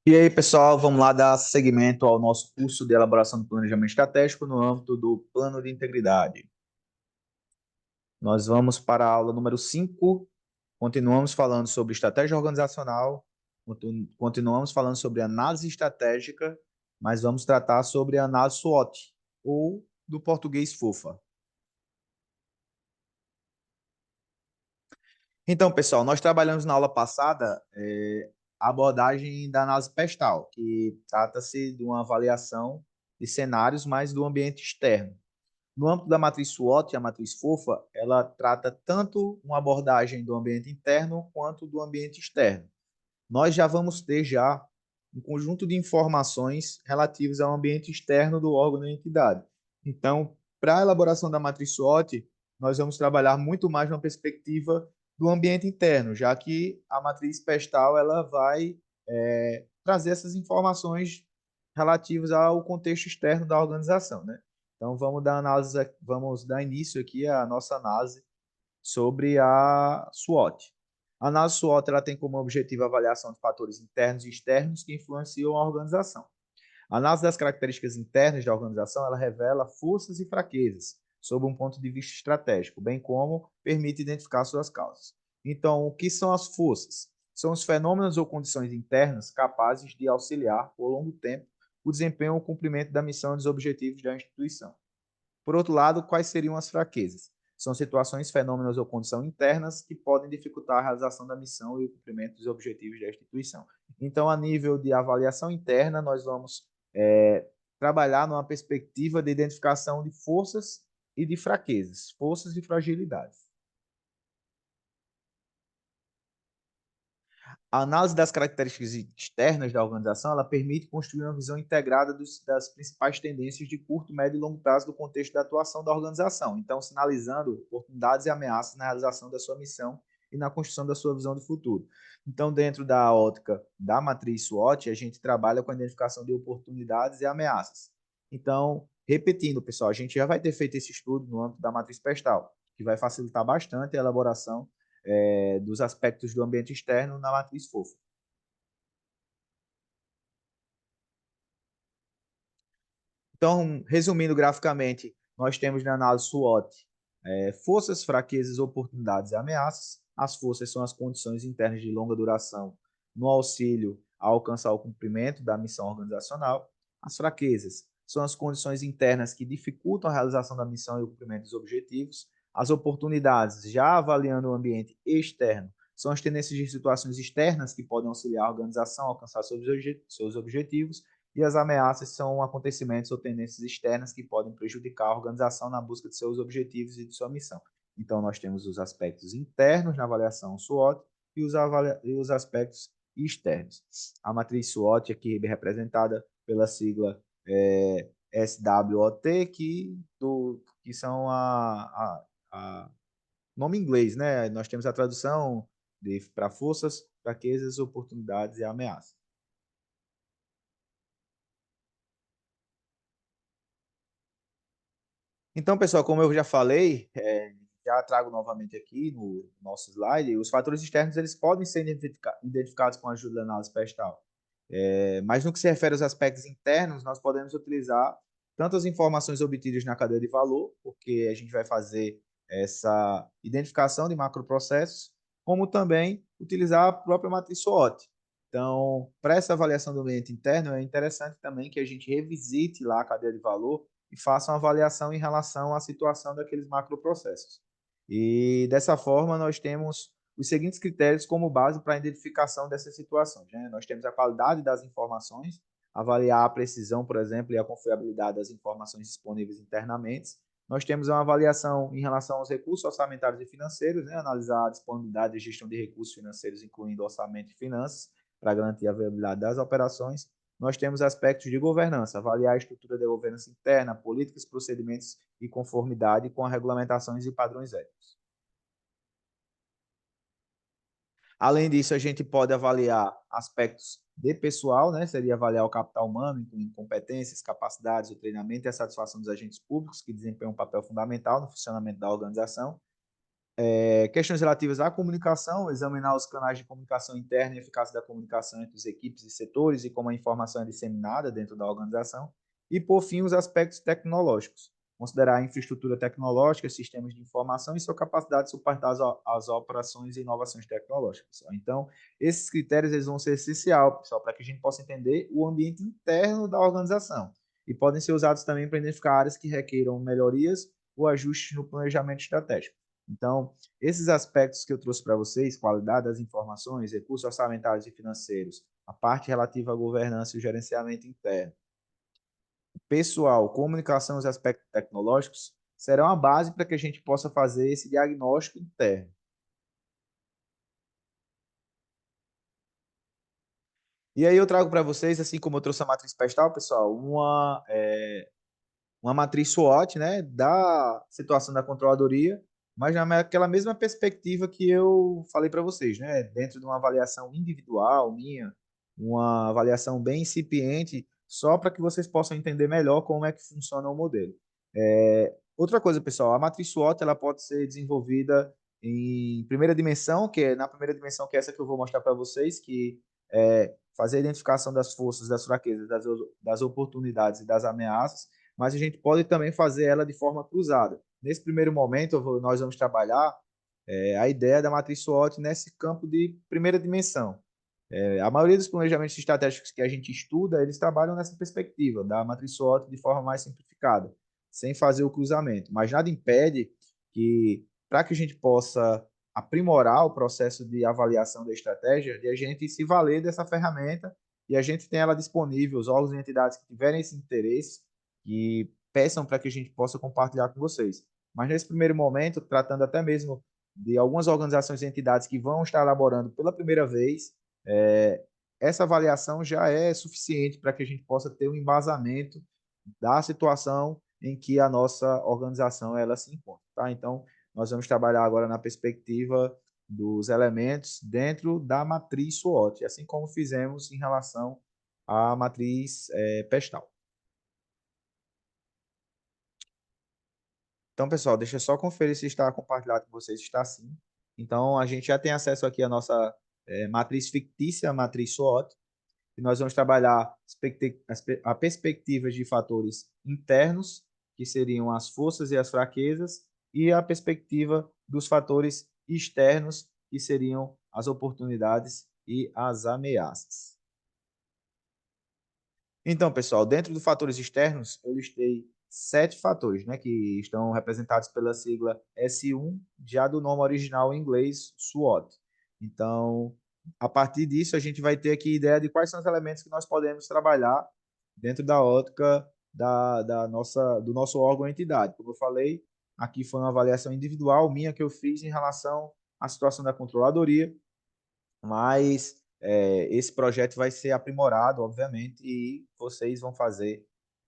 E aí, pessoal, vamos lá dar seguimento ao nosso curso de elaboração do planejamento estratégico no âmbito do plano de integridade. Nós vamos para a aula número 5. Continuamos falando sobre estratégia organizacional, continuamos falando sobre análise estratégica, mas vamos tratar sobre a análise SWOT, ou do português FOFA. Então, pessoal, nós trabalhamos na aula passada a abordagem da análise pestal, que trata-se de uma avaliação de cenários, mas do ambiente externo. No âmbito da matriz SWOT, a matriz FOFA, ela trata tanto uma abordagem do ambiente interno quanto do ambiente externo. Nós já vamos ter já um conjunto de informações relativas ao ambiente externo do órgão da entidade. Então, para a elaboração da matriz SWOT, nós vamos trabalhar muito mais na perspectiva do ambiente interno, já que a matriz PESTAL ela vai trazer essas informações relativas ao contexto externo da organização, né? Então, vamos dar início aqui à nossa análise sobre a SWOT. A análise SWOT ela tem como objetivo a avaliação de fatores internos e externos que influenciam a organização. A análise das características internas da organização ela revela forças e fraquezas sob um ponto de vista estratégico, bem como permite identificar suas causas. Então, o que são as forças? São os fenômenos ou condições internas capazes de auxiliar, por longo tempo, o desempenho ou cumprimento da missão e dos objetivos da instituição. Por outro lado, quais seriam as fraquezas? São situações, fenômenos ou condições internas que podem dificultar a realização da missão e o cumprimento dos objetivos da instituição. Então, a nível de avaliação interna, nós vamos trabalhar numa perspectiva de identificação de forças e de fraquezas, forças e fragilidades. A análise das características externas da organização ela permite construir uma visão integrada das principais tendências de curto, médio e longo prazo do contexto da atuação da organização, então sinalizando oportunidades e ameaças na realização da sua missão e na construção da sua visão de futuro. Então, dentro da ótica da matriz SWOT, a gente trabalha com a identificação de oportunidades e ameaças. Então, repetindo, pessoal, a gente já vai ter feito esse estudo no âmbito da matriz PESTAL, que vai facilitar bastante a elaboração dos aspectos do ambiente externo na matriz FOFA. Então, resumindo graficamente, nós temos na análise SWOT forças, fraquezas, oportunidades e ameaças. As forças são as condições internas de longa duração no auxílio a alcançar o cumprimento da missão organizacional. As fraquezas são as condições internas que dificultam a realização da missão e o cumprimento dos objetivos. As oportunidades, já avaliando o ambiente externo, são as tendências de situações externas que podem auxiliar a organização a alcançar seus objetivos, e as ameaças são acontecimentos ou tendências externas que podem prejudicar a organização na busca de seus objetivos e de sua missão. Então, nós temos os aspectos internos na avaliação SWOT e os aspectos externos. A matriz SWOT aqui representada pela sigla SWOT, que são a nome em inglês, né? Nós temos a tradução para forças, fraquezas, oportunidades e ameaças. Então, pessoal, como eu já falei, já trago novamente aqui no nosso slide, os fatores externos eles podem ser identificados com a ajuda da análise pestal. Mas no que se refere aos aspectos internos, nós podemos utilizar tanto as informações obtidas na cadeia de valor, porque a gente vai fazer essa identificação de macroprocessos, como também utilizar a própria matriz SWOT. Então, para essa avaliação do ambiente interno, é interessante também que a gente revisite lá a cadeia de valor e faça uma avaliação em relação à situação daqueles macroprocessos. E dessa forma, nós temos os seguintes critérios como base para a identificação dessas situações. Né? Nós temos a qualidade das informações, avaliar a precisão, por exemplo, e a confiabilidade das informações disponíveis internamente. Nós temos uma avaliação em relação aos recursos orçamentários e financeiros, né? Analisar a disponibilidade e gestão de recursos financeiros, incluindo orçamento e finanças, para garantir a viabilidade das operações. Nós temos aspectos de governança, avaliar a estrutura da governança interna, políticas, procedimentos e conformidade com as regulamentações e padrões éticos. Além disso, a gente pode avaliar aspectos de pessoal, né? Seria avaliar o capital humano, incluindo competências, capacidades, o treinamento e a satisfação dos agentes públicos, que desempenham um papel fundamental no funcionamento da organização. Questões relativas à comunicação, examinar os canais de comunicação interna e eficácia da comunicação entre as equipes e setores e como a informação é disseminada dentro da organização. E, por fim, os aspectos tecnológicos, considerar a infraestrutura tecnológica, sistemas de informação e sua capacidade de suportar as operações e inovações tecnológicas. Pessoal. Então, esses critérios eles vão ser essenciais, pessoal, para que a gente possa entender o ambiente interno da organização. E podem ser usados também para identificar áreas que requeiram melhorias ou ajustes no planejamento estratégico. Então, esses aspectos que eu trouxe para vocês, qualidade das informações, recursos orçamentários e financeiros, a parte relativa à governança e o gerenciamento interno, pessoal, comunicação e os aspectos tecnológicos, serão a base para que a gente possa fazer esse diagnóstico interno. E aí eu trago para vocês, assim como eu trouxe a matriz pestal, pessoal, uma matriz SWOT, né, da situação da controladoria, mas naquela mesma perspectiva que eu falei para vocês, né, dentro de uma avaliação individual minha, uma avaliação bem incipiente, só para que vocês possam entender melhor como é que funciona o modelo. Outra coisa, pessoal, a matriz SWOT ela pode ser desenvolvida em primeira dimensão, que é na primeira dimensão, que é essa que eu vou mostrar para vocês, que é fazer a identificação das forças, das fraquezas, das oportunidades e das ameaças, mas a gente pode também fazer ela de forma cruzada. Nesse primeiro momento, nós vamos trabalhar a ideia da matriz SWOT nesse campo de primeira dimensão. A maioria dos planejamentos estratégicos que a gente estuda, eles trabalham nessa perspectiva da matriz SWOT de forma mais simplificada, sem fazer o cruzamento. Mas nada impede que, para que a gente possa aprimorar o processo de avaliação da estratégia, de a gente se valer dessa ferramenta e a gente tem ela disponível, os órgãos e entidades que tiverem esse interesse, que peçam para que a gente possa compartilhar com vocês. Mas nesse primeiro momento, tratando até mesmo de algumas organizações e entidades que vão estar elaborando pela primeira vez, é, essa avaliação já é suficiente para que a gente possa ter um embasamento da situação em que a nossa organização ela se encontra. Tá? Então, nós vamos trabalhar agora na perspectiva dos elementos dentro da matriz SWOT, assim como fizemos em relação à matriz PESTAL. Então, pessoal, deixa eu só conferir se está compartilhado com vocês. Está sim. Então, a gente já tem acesso aqui à nossa matriz fictícia, a matriz SWOT, e nós vamos trabalhar a perspectivas de fatores internos, que seriam as forças e as fraquezas, e a perspectiva dos fatores externos, que seriam as oportunidades e as ameaças. Então, pessoal, dentro dos fatores externos, eu listei 7 fatores, né, que estão representados pela sigla S1, já do nome original em inglês, SWOT. Então, a partir disso, a gente vai ter aqui ideia de quais são os elementos que nós podemos trabalhar dentro da ótica do nosso órgão ou entidade. Como eu falei, aqui foi uma avaliação individual minha que eu fiz em relação à situação da controladoria, mas esse projeto vai ser aprimorado, obviamente, e vocês vão fazer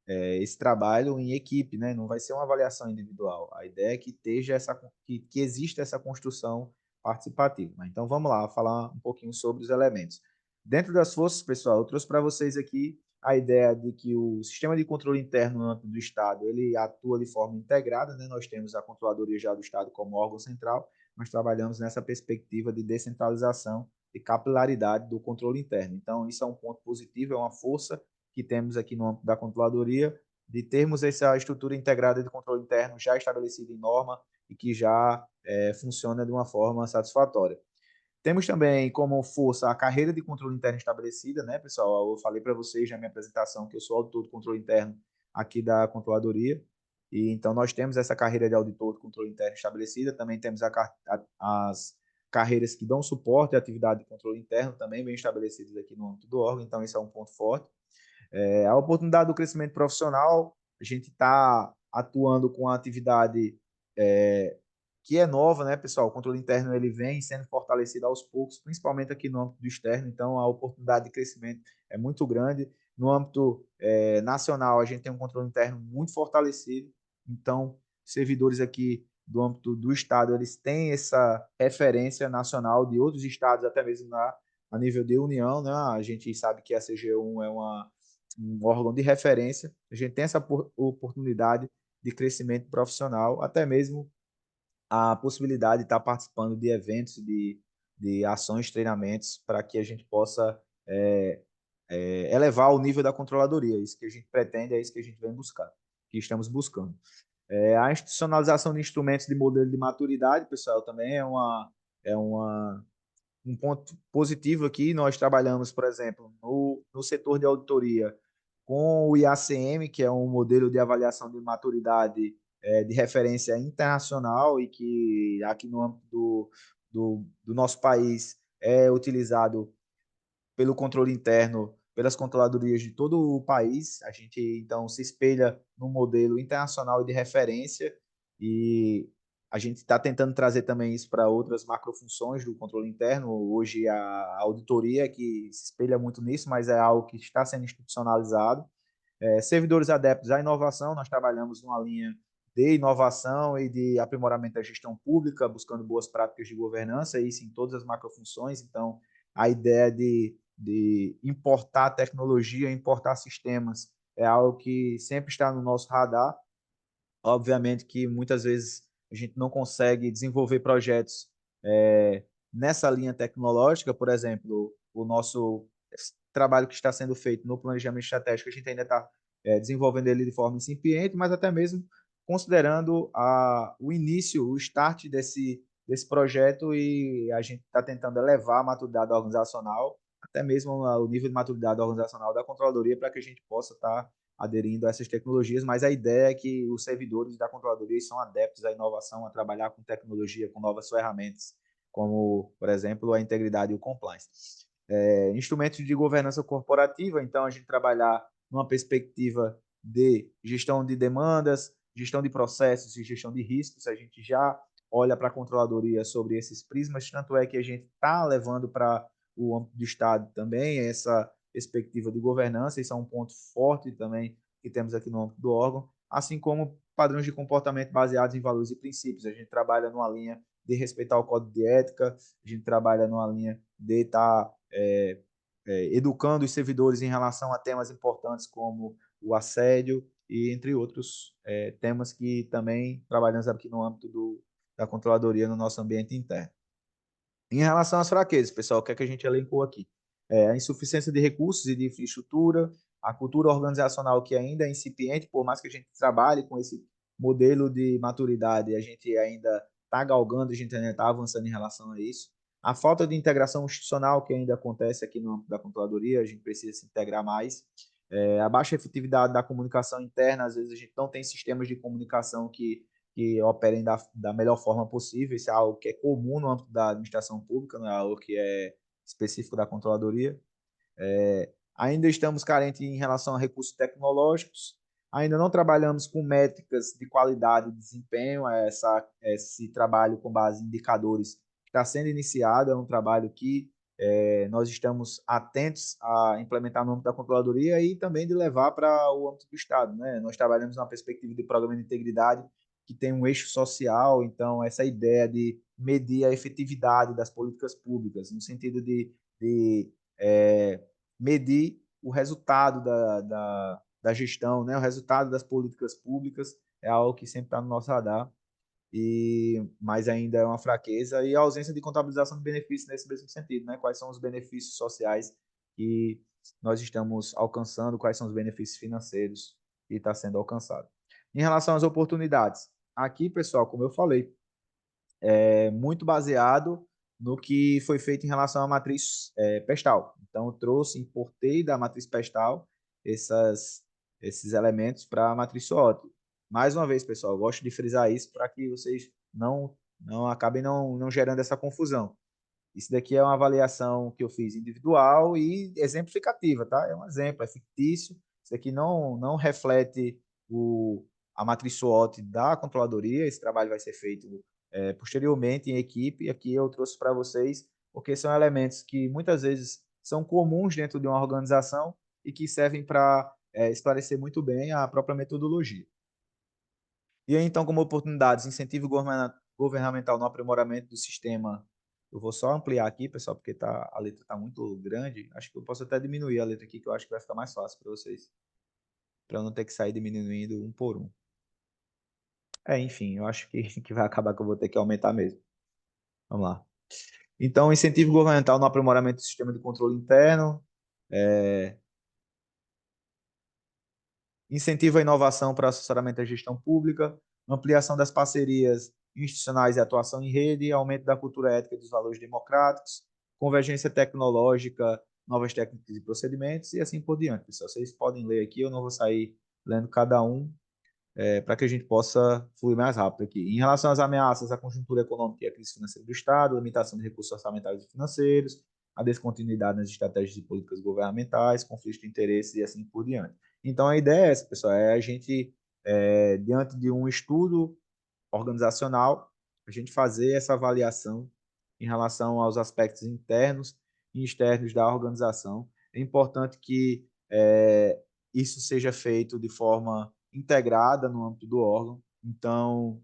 esse trabalho em equipe, né? Não vai ser uma avaliação individual. A ideia é que que exista essa construção participativa. Então vamos lá, falar um pouquinho sobre os elementos. Dentro das forças, pessoal, eu trouxe para vocês aqui a ideia de que o sistema de controle interno no âmbito do Estado ele atua de forma integrada, né? Nós temos a controladoria já do Estado como órgão central, nós trabalhamos nessa perspectiva de descentralização e capilaridade do controle interno. Então, isso é um ponto positivo, é uma força que temos aqui no âmbito da controladoria, de termos essa estrutura integrada de controle interno já estabelecida em norma e que já funciona de uma forma satisfatória. Temos também como força a carreira de controle interno estabelecida, né, pessoal? Eu falei para vocês na minha apresentação que eu sou auditor de controle interno aqui da controladoria, e então nós temos essa carreira de auditor de controle interno estabelecida, também temos as carreiras que dão suporte à atividade de controle interno também bem estabelecidas aqui no âmbito do órgão, então isso é um ponto forte. A oportunidade do crescimento profissional, a gente está atuando com a atividade que é nova, né, pessoal? O controle interno ele vem sendo fortalecido aos poucos, principalmente aqui no âmbito do externo, então a oportunidade de crescimento é muito grande. No âmbito nacional, a gente tem um controle interno muito fortalecido, então servidores aqui do âmbito do Estado, eles têm essa referência nacional de outros estados, até mesmo a nível de União, né? A gente sabe que a CGU é um órgão de referência, a gente tem essa oportunidade de crescimento profissional, até mesmo a possibilidade de estar participando de eventos, de ações, treinamentos, para que a gente possa elevar o nível da controladoria. É isso que a gente pretende, é isso que a gente vem buscar, que estamos buscando. A institucionalização de instrumentos de modelo de maturidade, pessoal, também é um ponto positivo aqui. Nós trabalhamos, por exemplo, no setor de auditoria com o IACM, que é um modelo de avaliação de maturidade de referência internacional e que aqui no âmbito do nosso país é utilizado pelo controle interno, pelas controladorias de todo o país. A gente, então, se espelha num modelo internacional de referência e a gente está tentando trazer também isso para outras macrofunções do controle interno. Hoje, a auditoria que se espelha muito nisso, mas é algo que está sendo institucionalizado. Servidores adeptos à inovação, nós trabalhamos numa linha de inovação e de aprimoramento da gestão pública, buscando boas práticas de governança, isso em todas as macrofunções. Então, a ideia de importar tecnologia, importar sistemas, é algo que sempre está no nosso radar. Obviamente que muitas vezes a gente não consegue desenvolver projetos nessa linha tecnológica, por exemplo, o nosso trabalho que está sendo feito no planejamento estratégico, a gente ainda está desenvolvendo ele de forma incipiente, mas até mesmo considerando o início, o start desse projeto e a gente está tentando elevar a maturidade organizacional, até mesmo o nível de maturidade organizacional da controladoria para que a gente possa estar aderindo a essas tecnologias, mas a ideia é que os servidores da controladoria são adeptos à inovação, a trabalhar com tecnologia, com novas ferramentas, como, por exemplo, a integridade e o compliance. Instrumentos de governança corporativa, então a gente trabalhar numa perspectiva de gestão de demandas, gestão de processos e gestão de riscos, a gente já olha para a controladoria sobre esses prismas, tanto é que a gente está levando para o âmbito do Estado também essa perspectiva de governança, isso é um ponto forte também que temos aqui no âmbito do órgão, assim como padrões de comportamento baseados em valores e princípios. A gente trabalha numa linha de respeitar o código de ética, a gente trabalha numa linha de estar educando os servidores em relação a temas importantes como o assédio e entre outros temas que também trabalhamos aqui no âmbito da controladoria no nosso ambiente interno. Em relação às fraquezas, pessoal, o que é que a gente elencou aqui? A insuficiência de recursos e de infraestrutura, a cultura organizacional que ainda é incipiente, por mais que a gente trabalhe com esse modelo de maturidade, a gente ainda está galgando, a gente ainda está avançando em relação a isso. A falta de integração institucional que ainda acontece aqui no âmbito da controladoria, a gente precisa se integrar mais. A baixa efetividade da comunicação interna, às vezes a gente não tem sistemas de comunicação que operem da melhor forma possível. Isso é algo que é comum no âmbito da administração pública, não é algo que é específico da controladoria. Ainda estamos carentes em relação a recursos tecnológicos, ainda não trabalhamos com métricas de qualidade e desempenho. Esse trabalho com base em indicadores está sendo iniciado, é um trabalho que nós estamos atentos a implementar no âmbito da controladoria e também de levar para o âmbito do Estado. Né? Nós trabalhamos na perspectiva de programa de integridade que tem um eixo social, então essa ideia de medir a efetividade das políticas públicas, no sentido de medir o resultado da gestão, né? O resultado das políticas públicas é algo que sempre está no nosso radar, mas ainda é uma fraqueza, e a ausência de contabilização de benefícios nesse mesmo sentido, né? Quais são os benefícios sociais que nós estamos alcançando, quais são os benefícios financeiros que está sendo alcançado. Em relação às oportunidades, aqui, pessoal, como eu falei, muito baseado no que foi feito em relação à matriz pestal. Então, eu trouxe, importei da matriz pestal esses elementos para a matriz SWOT. Mais uma vez, pessoal, eu gosto de frisar isso para que vocês não acabem não gerando essa confusão. Isso daqui é uma avaliação que eu fiz individual e exemplificativa, tá? É um exemplo, é fictício. Isso aqui não reflete a matriz SWOT da controladoria. Esse trabalho vai ser feito posteriormente em equipe. Aqui eu trouxe para vocês, porque são elementos que muitas vezes são comuns dentro de uma organização e que servem para esclarecer muito bem a própria metodologia. E aí, então, como oportunidades, incentivo governamental no aprimoramento do sistema. Eu vou só ampliar aqui, pessoal, porque a letra está muito grande. Acho que eu posso até diminuir a letra aqui, que eu acho que vai ficar mais fácil para vocês, para eu não ter que sair diminuindo um por um. Enfim, eu acho que, que vai acabar que eu vou ter que aumentar mesmo. Vamos lá. Então, incentivo governamental no aprimoramento do sistema de controle interno, é, incentiva a inovação para assessoramento da gestão pública, ampliação das parcerias institucionais e atuação em rede, aumento da cultura ética e dos valores democráticos, convergência tecnológica, novas técnicas e procedimentos, e assim por diante, pessoal. Vocês podem ler aqui, eu não vou sair lendo cada um, para que a gente possa fluir mais rápido aqui. Em relação às ameaças à conjuntura econômica e à crise financeira do Estado, limitação de recursos orçamentários e financeiros, a descontinuidade nas estratégias e políticas governamentais, conflito de interesses e assim por diante. Então, a ideia é essa, pessoal, é a gente, diante de um estudo organizacional, a gente fazer essa avaliação em relação aos aspectos internos e externos da organização. É importante que isso seja feito de forma integrada no âmbito do órgão. Então,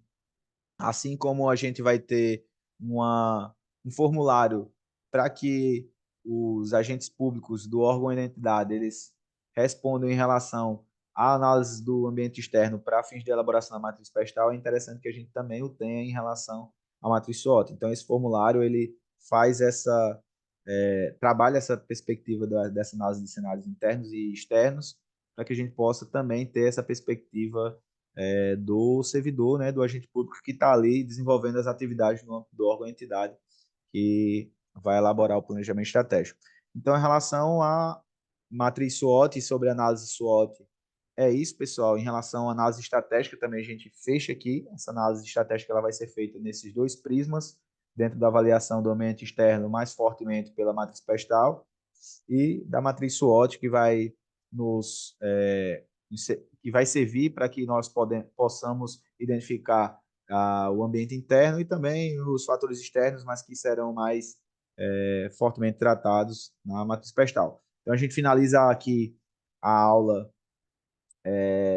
assim como a gente vai ter um formulário para que os agentes públicos do órgão e da entidade eles respondam em relação à análise do ambiente externo para fins de elaboração da matriz pestal, é interessante que a gente também o tenha em relação à matriz SWOT. Então, esse formulário ele faz trabalha essa perspectiva dessa análise de cenários internos e externos, para que a gente possa também ter essa perspectiva do servidor, né, do agente público que está ali desenvolvendo as atividades no âmbito do órgão ou entidade que vai elaborar o planejamento estratégico. Então, em relação à matriz SWOT e sobre a análise SWOT, é isso, pessoal. Em relação à análise estratégica, também a gente fecha aqui. Essa análise estratégica ela vai ser feita nesses dois prismas, dentro da avaliação do ambiente externo, mais fortemente pela matriz pestal, e da matriz SWOT, que vai nos que vai servir para que nós possamos identificar o ambiente interno e também os fatores externos, mas que serão mais fortemente tratados na matriz pestal. Então, a gente finaliza aqui a aula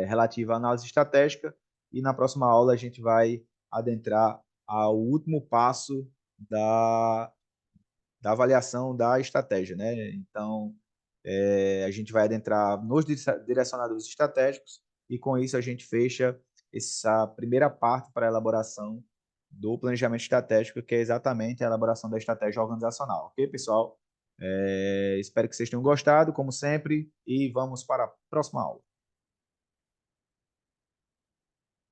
relativa à análise estratégica e na próxima aula a gente vai adentrar ao último passo da, da avaliação da estratégia, né? Então, a gente vai adentrar nos direcionadores estratégicos e com isso a gente fecha essa primeira parte para a elaboração do planejamento estratégico, que é exatamente a elaboração da estratégia organizacional. Ok, pessoal? Espero que vocês tenham gostado, como sempre, e vamos para a próxima aula.